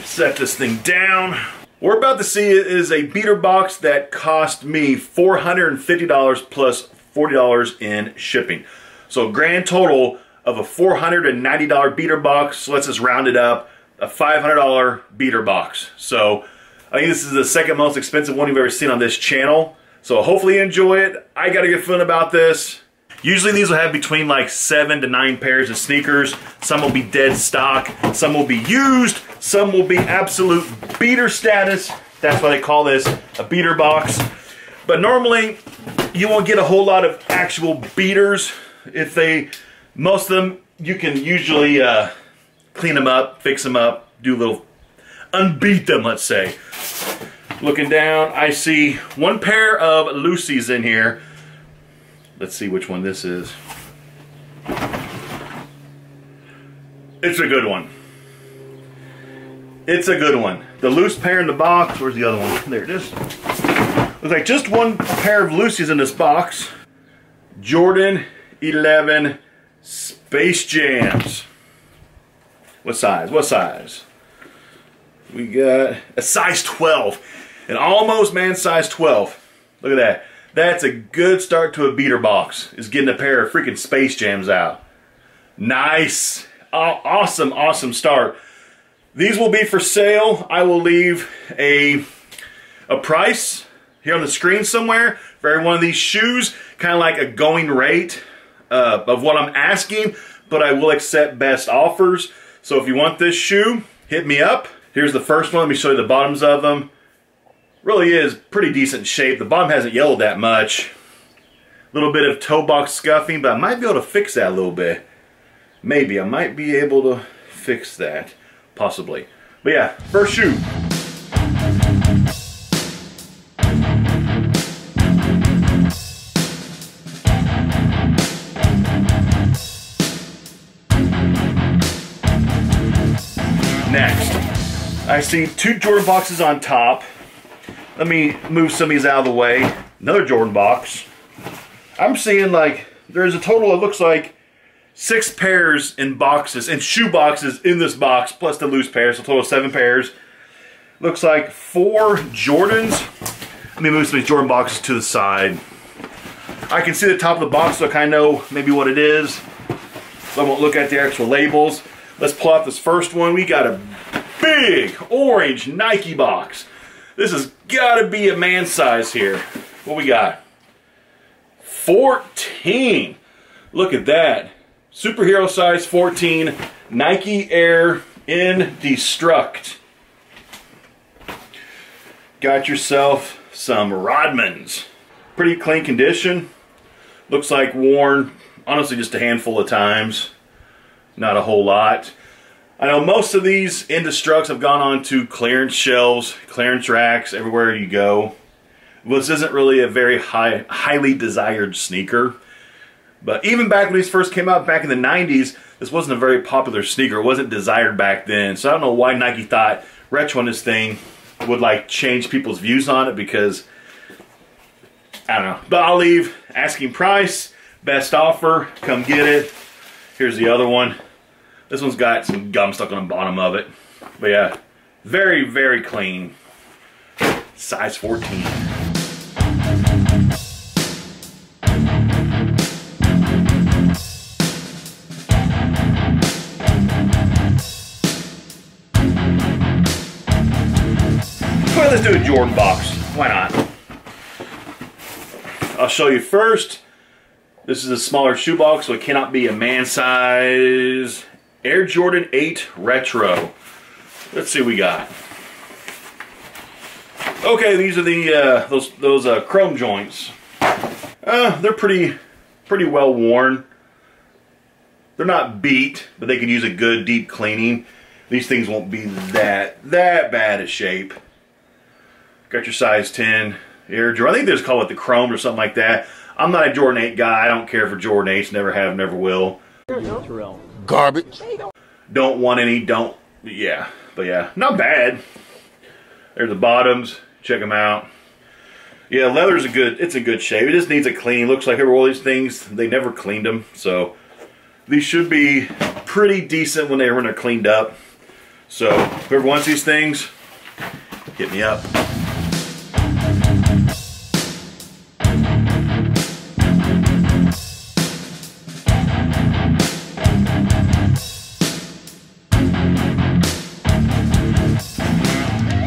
Set this thing down. What we're about to see is a beater box that cost me $450 plus $40 in shipping. So a grand total of a $490 beater box. So let's just round it up, a $500 beater box. So I think this is the second most expensive one you've ever seen on this channel. So hopefully you enjoy it. I got a good feeling about this. Usually these will have between like 7 to 9 pairs of sneakers. Some will be dead stock, some will be used, some will be absolute beater status. That's why they call this a beater box. But normally you won't get a whole lot of actual beaters. Most of them you can usually clean them up, fix them up, do a little, unbeat them, let's say. Looking down, I see one pair of Lucy's in here. Let's see which one this is. It's a good one. It's a good one. The loose pair in the box. Where's the other one? There it is. Looks like just one pair of Lucy's in this box. Jordan 11 Space Jams. What size? What size? We got a size 12. An almost man size 12. Look at that. That's a good start to a beater box, is getting a pair of freaking Space Jams out. Nice. Awesome, awesome start. These will be for sale. I will leave a price here on the screen somewhere for every one of these shoes, kind of like a going rate of what I'm asking, but I will accept best offers. So if you want this shoe, hit me up. Here's the first one. Let me show you the bottoms of them. Really is pretty decent shape. The bottom hasn't yellowed that much. A little bit of toe box scuffing, but I might be able to fix that a little bit. Maybe I might be able to fix that, possibly. But yeah, first shoe. Next, I see 2 Jordan boxes on top. Let me move some of these out of the way. Another Jordan box. I'm seeing like there's a total, it looks like 6 pairs in boxes, and shoe boxes in this box, plus the loose pairs, so a total of 7 pairs. Looks like 4 Jordans. Let me move some of these Jordan boxes to the side. I can see the top of the box, so I kind of know maybe what it is. So I won't look at the actual labels. Let's pull out this first one. We got a big orange Nike box. This has got to be a man size here. What we got? 14. Look at that. Superhero size 14. Nike Air Indestruct. Got yourself some Rodmans. Pretty clean condition. Looks like worn, honestly, just a handful of times. Not a whole lot. I know most of these Indestructs have gone on to clearance shelves, clearance racks, everywhere you go. This isn't really a very highly desired sneaker. But even back when these first came out, back in the 90s, this wasn't a very popular sneaker. It wasn't desired back then. So I don't know why Nike thought retroing this thing would like change people's views on it, because I don't know. But I'll leave asking price, best offer, come get it. Here's the other one. This one's got some gum stuck on the bottom of it. But yeah, very, very clean. Size 14. Well, let's do a Jordan box. Why not? I'll show you first. This is a smaller shoe box, so it cannot be a man size. Air Jordan 8 Retro. Let's see what we got. Okay, these are the those chrome joints. They're pretty well worn. They're not beat, but they could use a good deep cleaning. These things won't be that bad a shape. Got your size 10 Air Jordan. I think they just call it the chrome or something like that. I'm not a Jordan 8 guy. I don't care for Jordan 8s. Never have, never will. Garbage. Don't want any, don't, yeah. But yeah, not bad. There's the bottoms. Check them out. Yeah, leather's it's in good shape. It just needs a clean. Looks like every one of these things, they never cleaned them. So these should be pretty decent when they're cleaned up. So whoever wants these things, hit me up.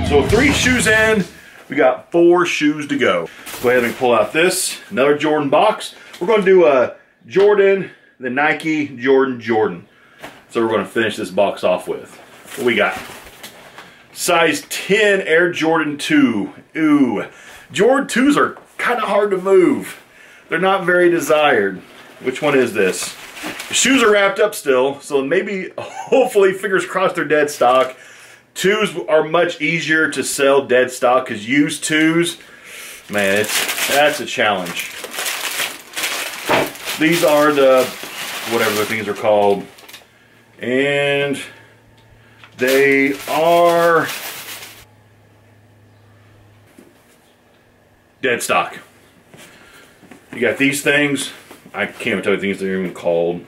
So 3 shoes in, we got 4 shoes to go. Go ahead and pull out this, another Jordan box. We're going to do a Jordan, the Nike, Jordan, Jordan. So we're going to finish this box off with. What we got? Size 10 Air Jordan 2. Ooh, Jordan 2s are kind of hard to move. They're not very desired. Which one is this? The shoes are wrapped up still, so maybe, hopefully, fingers crossed, they're dead stock. 2s are much easier to sell dead stock because used 2s, man, that's a challenge. These are the, whatever the things are called, and they are dead stock. You got these things, I can't even tell you things they're even called.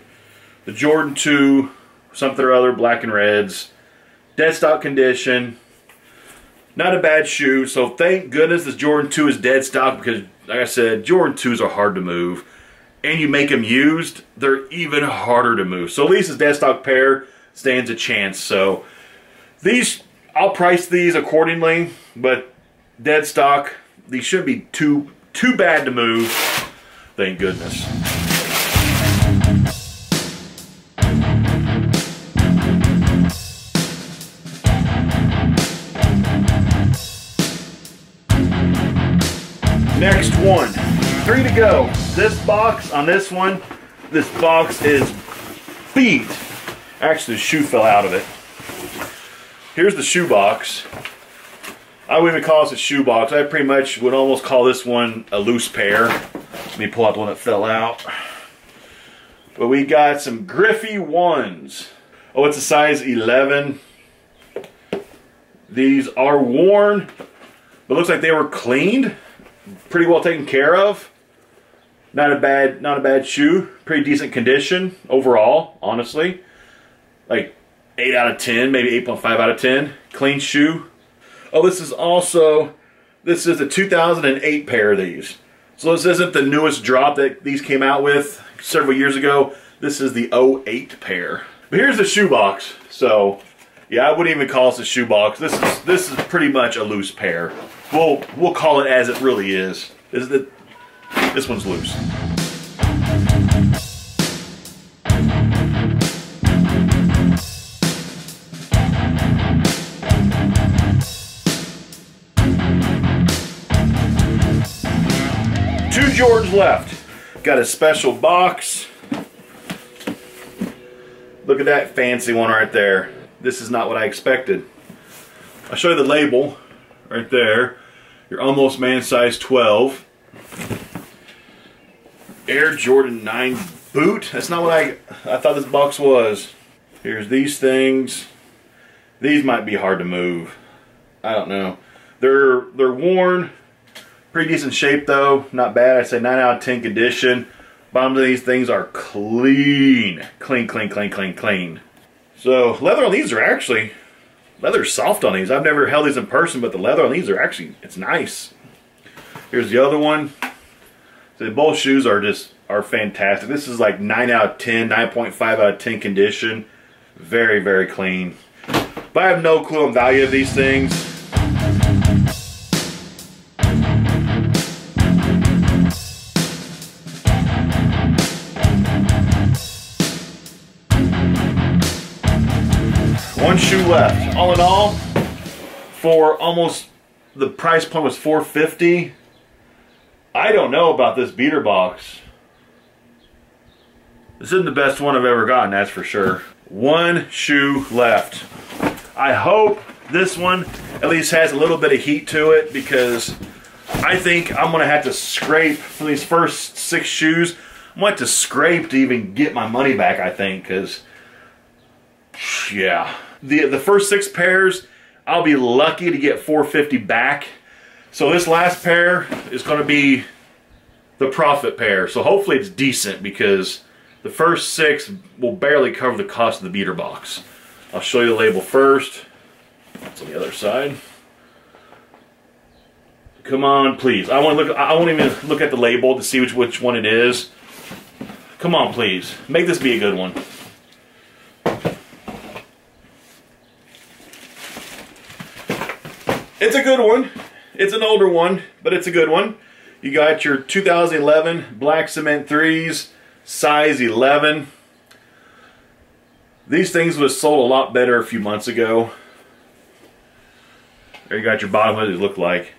The Jordan 2, something or other, black and reds. Dead stock condition. Not a bad shoe, so thank goodness this Jordan 2 is dead stock because, like I said, Jordan 2s are hard to move. And you make them used, they're even harder to move. So at least this dead stock pair stands a chance. So these, I'll price these accordingly, but dead stock, these shouldn't be too bad to move. Thank goodness. Next one, 3 to go. This box, on this one, this box is beat. Actually, the shoe fell out of it. Here's the shoe box. I wouldn't even call this a shoe box. I pretty much would almost call this one a loose pair. Let me pull out the one that fell out. But we got some Griffey 1s. Oh, it's a size 11. These are worn, but looks like they were cleaned. Pretty well taken care of. Not a bad shoe. Pretty decent condition overall, honestly. Like 8 out of 10, maybe 8.5 out of 10. Clean shoe. Oh, this is a 2008 pair of these. So this isn't the newest drop that these came out with several years ago. This is the 08 pair. But here's the shoe box. So yeah, I wouldn't even call this a shoe box. This is pretty much a loose pair. We'll call it as it really is. This one's loose. Two Jordans left. Got a special box. Look at that fancy one right there. This is not what I expected. I'll show you the label right there. Your almost man size 12. Air Jordan 9 boot. That's not what I thought this box was. Here's these things. These might be hard to move. I don't know. They're worn. Pretty decent shape though. Not bad. I'd say 9 out of 10 condition. Bottoms of these things are clean. Clean, clean, clean, clean, clean. So leather on these are actually, leather's soft on these. I've never held these in person, but the leather on these are actually, it's nice. Here's the other one. So both shoes are fantastic. This is like 9 out of 10, 9.5 out of 10 condition. Very, very clean. But I have no clue on value of these things. One shoe left. All in all, for almost, the price point was $450. I don't know about this beater box. This isn't the best one I've ever gotten, that's for sure. One shoe left. I hope this one at least has a little bit of heat to it, because I think I'm going to have to scrape for these first 6 shoes. I'm going to have to scrape to even get my money back, I think, because, yeah. The first 6 pairs, I'll be lucky to get $450 back. So this last pair is going to be the profit pair. So hopefully it's decent, because the first 6 will barely cover the cost of the beater box. I'll show you the label first. That's on the other side. Come on, please. I won't even look at the label to see which one it is. Come on, please. Make this be a good one. It's a good one. It's an older one, but it's a good one. You got your 2011 black cement 3s, size 11. These things was sold a lot better a few months ago. There you got your bottom, what does it look like?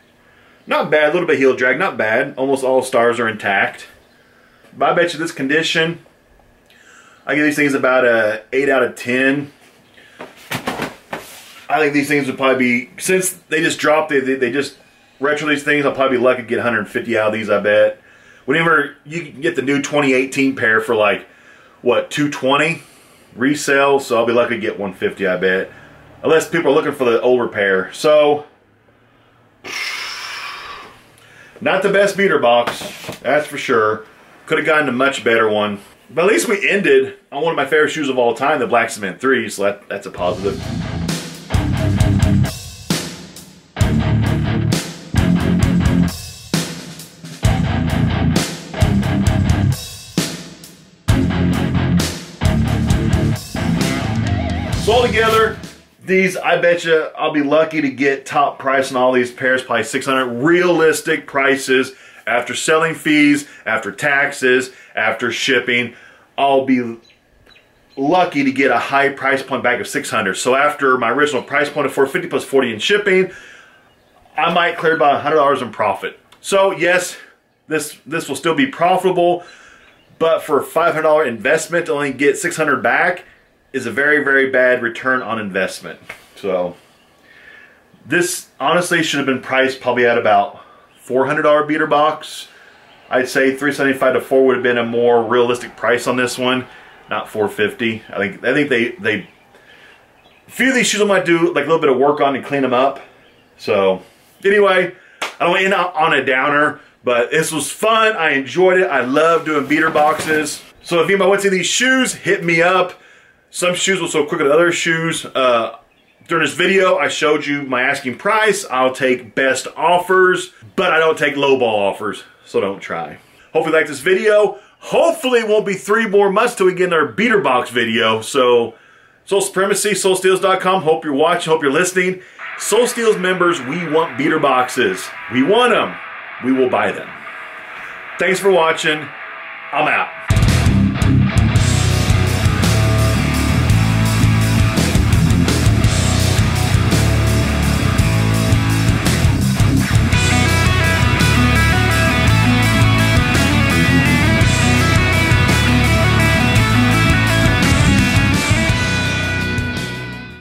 Not bad, a little bit heel drag, not bad. Almost all stars are intact. But I bet you this condition, I give these things about a 8 out of 10. I think these things would probably be, since they just dropped, they just retro these things, I'll probably be lucky to get 150 out of these, I bet. Whenever you can get the new 2018 pair for like, what, 220 resale, so I'll be lucky to get 150, I bet. Unless people are looking for the older pair. So, not the best beater box, that's for sure. Could have gotten a much better one. But at least we ended on one of my favorite shoes of all time, the black cement 3, so that's a positive. So altogether, these, I bet you I'll be lucky to get top price on all these pairs, probably 600 realistic prices after selling fees, after taxes, after shipping. I'll be lucky to get a high price point back of 600. So after my original price point of 450 plus 40 in shipping, I might clear about $100 in profit. So yes, this will still be profitable, but for a $500 investment to only get 600 back is a very, very bad return on investment. So this honestly should have been priced probably at about $400 beater box. I'd say $375 to $400 would have been a more realistic price on this one, not $450. I think they a few of these shoes I might do like a little bit of work on and clean them up. So anyway, I don't want to end on a downer, but this was fun. I enjoyed it. I love doing beater boxes. So if anybody wants any of these shoes, hit me up. Some shoes will sell quicker than other shoes. During this video, I showed you my asking price. I'll take best offers, but I don't take lowball offers, so don't try. Hopefully you like this video. Hopefully it won't be 3 more months till we get in our beater box video. So, Soul Supremacy, soulsteels.com. Hope you're watching, hope you're listening. Soul Steels members, we want beater boxes. We want them. We will buy them. Thanks for watching. I'm out.